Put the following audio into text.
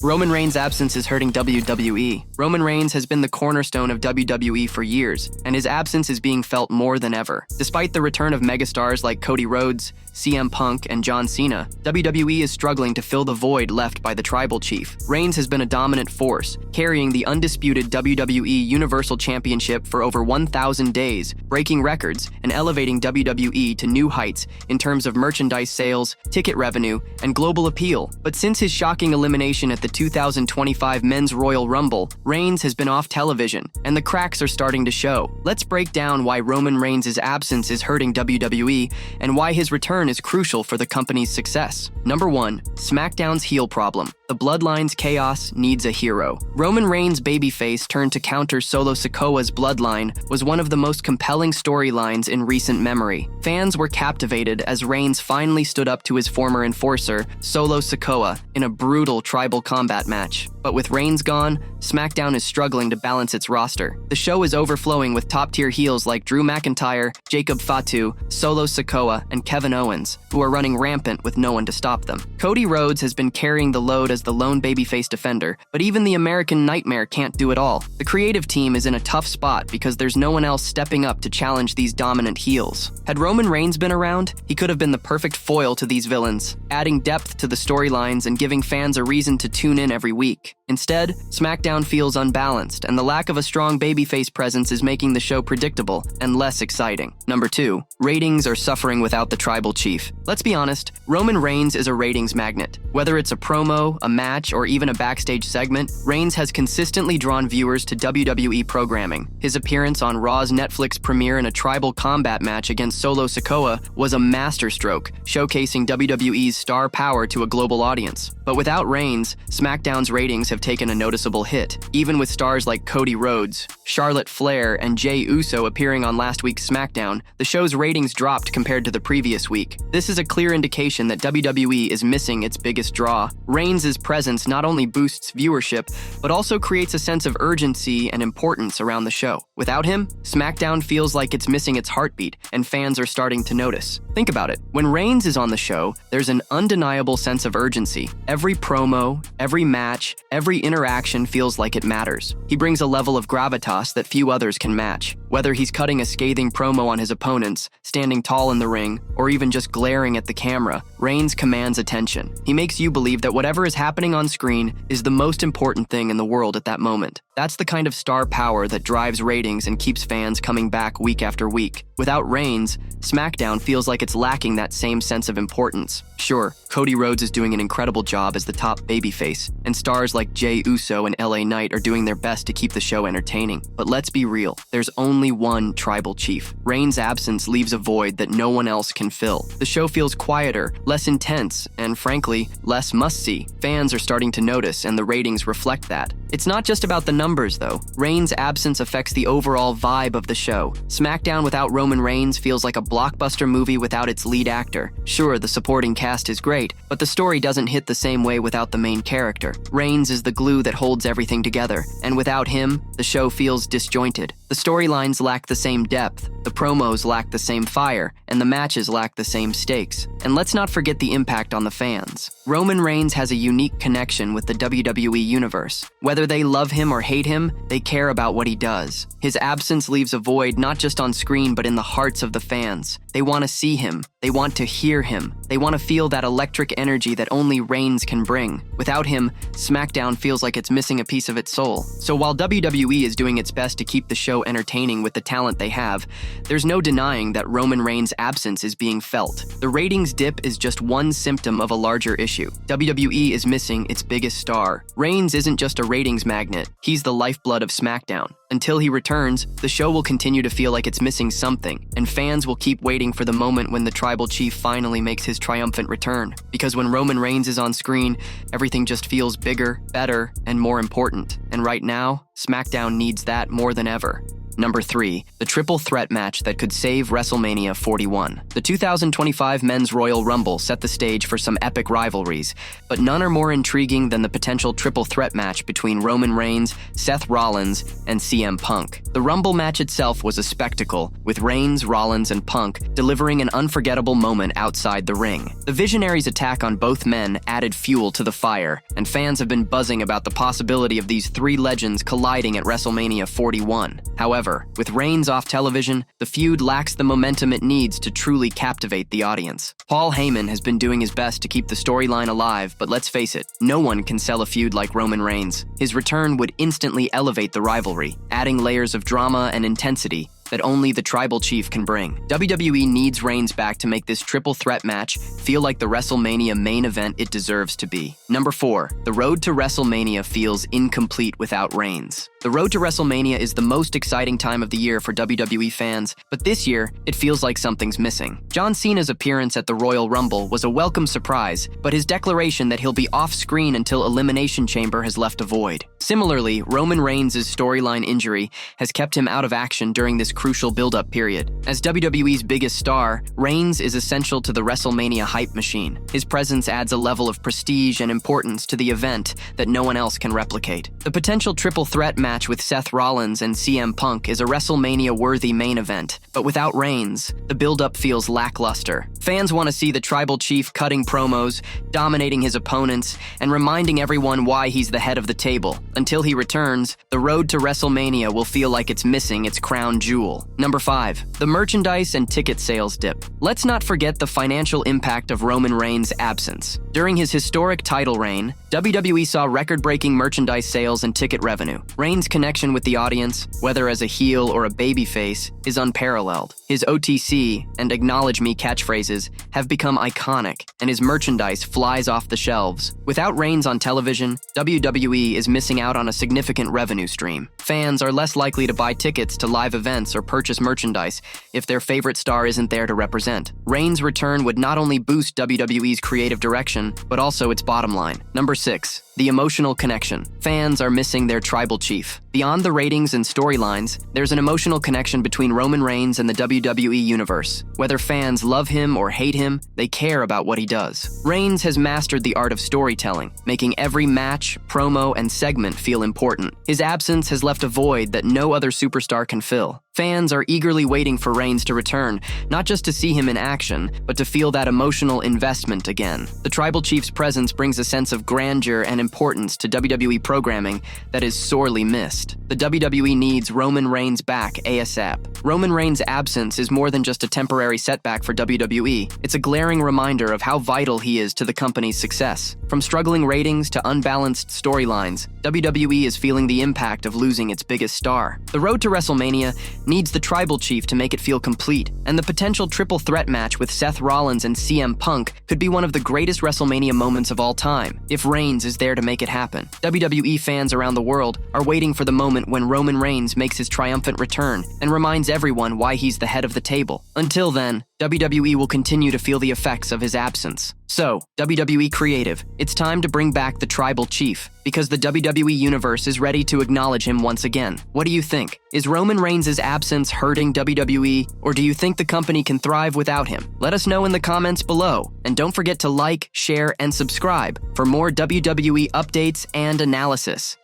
Roman Reigns' absence is hurting WWE. Roman Reigns has been the cornerstone of WWE for years, and his absence is being felt more than ever. Despite the return of megastars like Cody Rhodes, CM Punk, and John Cena, WWE is struggling to fill the void left by the Tribal Chief. Reigns has been a dominant force, carrying the undisputed WWE Universal Championship for over 1,000 days, breaking records and elevating WWE to new heights in terms of merchandise sales, ticket revenue, and global appeal. But since his shocking elimination at the 2025 Men's Royal Rumble, Reigns has been off television, and the cracks are starting to show. Let's break down why Roman Reigns' absence is hurting WWE and why his return is crucial for the company's success. Number 1. SmackDown's heel problem. The Bloodline's chaos needs a hero. Roman Reigns' babyface turn to counter Solo Sikoa's bloodline was one of the most compelling storylines in recent memory. Fans were captivated as Reigns finally stood up to his former enforcer, Solo Sikoa, in a brutal tribal combat match. But with Reigns gone, SmackDown is struggling to balance its roster. The show is overflowing with top-tier heels like Drew McIntyre, Jacob Fatu, Solo Sikoa, and Kevin Owens, who are running rampant with no one to stop them. Cody Rhodes has been carrying the load as the lone babyface defender, but even the American Nightmare can't do it all. The creative team is in a tough spot because there's no one else stepping up to challenge these dominant heels. Had Roman Reigns been around, he could have been the perfect foil to these villains, adding depth to the storylines and giving fans a reason to tune in every week. Instead, SmackDown feels unbalanced, and the lack of a strong babyface presence is making the show predictable and less exciting. Number 2. Ratings are suffering without the Tribal Chief. Let's be honest, Roman Reigns is a ratings magnet. Whether it's a promo, a match, or even a backstage segment, Reigns has consistently drawn viewers to WWE programming. His appearance on Raw's Netflix premiere in a tribal combat match against Solo Sikoa was a masterstroke, showcasing WWE's star power to a global audience. But without Reigns, SmackDown's ratings have taken a noticeable hit. Even with stars like Cody Rhodes, Charlotte Flair, and Jey Uso appearing on last week's SmackDown, the show's ratings dropped compared to the previous week. This is a clear indication that WWE is missing its biggest draw. Reigns' presence not only boosts viewership, but also creates a sense of urgency and importance around the show. Without him, SmackDown feels like it's missing its heartbeat, and fans are starting to notice. Think about it. When Reigns is on the show, there's an undeniable sense of urgency. Every promo, every match, every interaction feels like it matters. He brings a level of gravitas that few others can match. Whether he's cutting a scathing promo on his opponents, standing tall in the ring, or even just glaring at the camera, Reigns commands attention. He makes you believe that whatever is happening on screen is the most important thing in the world at that moment. That's the kind of star power that drives ratings and keeps fans coming back week after week. Without Reigns, SmackDown feels like it's lacking that same sense of importance. Sure, Cody Rhodes is doing an incredible job as the top babyface, and stars like Jey Uso and LA Knight are doing their best to keep the show entertaining. But let's be real, there's only one Tribal Chief. Reigns' absence leaves a void that no one else can fill. The show feels quieter, less intense, and frankly, less must-see. Fans are starting to notice, and the ratings reflect that. It's not just about the numbers, though. Reigns' absence affects the overall vibe of the show. SmackDown without Roman Reigns feels like a blockbuster movie without its lead actor. Sure, the supporting cast is great, but the story doesn't hit the same way without the main character. Reigns is the glue that holds everything together, and without him, the show feels disjointed. The storylines lack the same depth, the promos lack the same fire, and the matches lack the same stakes. And let's not forget the impact on the fans. Roman Reigns has a unique connection with the WWE Universe. Whether they love him or hate him, they care about what he does. His absence leaves a void not just on screen but in the hearts of the fans. They want to see him. They want to hear him. They want to feel that electric energy that only Reigns can bring. Without him, SmackDown feels like it's missing a piece of its soul. So while WWE is doing its best to keep the show entertaining with the talent they have, there's no denying that Roman Reigns' absence is being felt. The ratings dip is just one symptom of a larger issue. WWE is missing its biggest star. Reigns isn't just a ratings magnet. He's the lifeblood of SmackDown. Until he returns, the show will continue to feel like it's missing something, and fans will keep waiting for the moment when the Tribal Chief finally makes his triumphant return. Because when Roman Reigns is on screen, everything just feels bigger, better, and more important. And right now, SmackDown needs that more than ever. Number 3. The triple threat match that could save WrestleMania 41. The 2025 Men's Royal Rumble set the stage for some epic rivalries, but none are more intriguing than the potential triple threat match between Roman Reigns, Seth Rollins, and CM Punk. The Rumble match itself was a spectacle, with Reigns, Rollins, and Punk delivering an unforgettable moment outside the ring. The Visionaries' attack on both men added fuel to the fire, and fans have been buzzing about the possibility of these three legends colliding at WrestleMania 41. However, with Reigns off television, the feud lacks the momentum it needs to truly captivate the audience. Paul Heyman has been doing his best to keep the storyline alive, but let's face it, no one can sell a feud like Roman Reigns. His return would instantly elevate the rivalry, adding layers of drama and intensity that only the Tribal Chief can bring. WWE needs Reigns back to make this triple threat match feel like the WrestleMania main event it deserves to be. Number 4. The road to WrestleMania feels incomplete without Reigns. The road to WrestleMania is the most exciting time of the year for WWE fans, but this year, it feels like something's missing. John Cena's appearance at the Royal Rumble was a welcome surprise, but his declaration that he'll be off-screen until Elimination Chamber has left a void. Similarly, Roman Reigns' storyline injury has kept him out of action during this crucial build-up period. As WWE's biggest star, Reigns is essential to the WrestleMania hype machine. His presence adds a level of prestige and importance to the event that no one else can replicate. The potential triple threat match with Seth Rollins and CM Punk is a WrestleMania-worthy main event, but without Reigns, the build-up feels lackluster. Fans want to see the Tribal Chief cutting promos, dominating his opponents, and reminding everyone why he's the head of the table. Until he returns, the road to WrestleMania will feel like it's missing its crown jewel. Number 5. The merchandise and ticket sales dip. Let's not forget the financial impact of Roman Reigns' absence. During his historic title reign, WWE saw record-breaking merchandise sales and ticket revenue. Reigns' connection with the audience, whether as a heel or a babyface, is unparalleled. His OTC and Acknowledge Me catchphrases have become iconic, and his merchandise flies off the shelves. Without Reigns on television, WWE is missing out on a significant revenue stream. Fans are less likely to buy tickets to live events or purchase merchandise if their favorite star isn't there to represent. Reigns' return would not only boost WWE's creative direction, but also its bottom line. Number 6. The emotional connection. Fans are missing their Tribal Chief. Beyond the ratings and storylines, there's an emotional connection between Roman Reigns and the WWE Universe. Whether fans love him or hate him, they care about what he does. Reigns has mastered the art of storytelling, making every match, promo, and segment feel important. His absence has left a void that no other superstar can fill. Fans are eagerly waiting for Reigns to return, not just to see him in action, but to feel that emotional investment again. The Tribal Chief's presence brings a sense of grandeur and importance to WWE programming that is sorely missed. The WWE needs Roman Reigns back ASAP. Roman Reigns' absence is more than just a temporary setback for WWE. It's a glaring reminder of how vital he is to the company's success. From struggling ratings to unbalanced storylines, WWE is feeling the impact of losing its biggest star. The road to WrestleMania needs the Tribal Chief to make it feel complete, and the potential triple threat match with Seth Rollins and CM Punk could be one of the greatest WrestleMania moments of all time, if Reigns is there to make it happen. WWE fans around the world are waiting for the moment when Roman Reigns makes his triumphant return and reminds everyone why he's the head of the table. Until then, WWE will continue to feel the effects of his absence. So, WWE Creative, it's time to bring back the Tribal Chief, because the WWE Universe is ready to acknowledge him once again. What do you think? Is Roman Reigns' absence hurting WWE, or do you think the company can thrive without him? Let us know in the comments below, and don't forget to like, share, and subscribe for more WWE updates and analysis.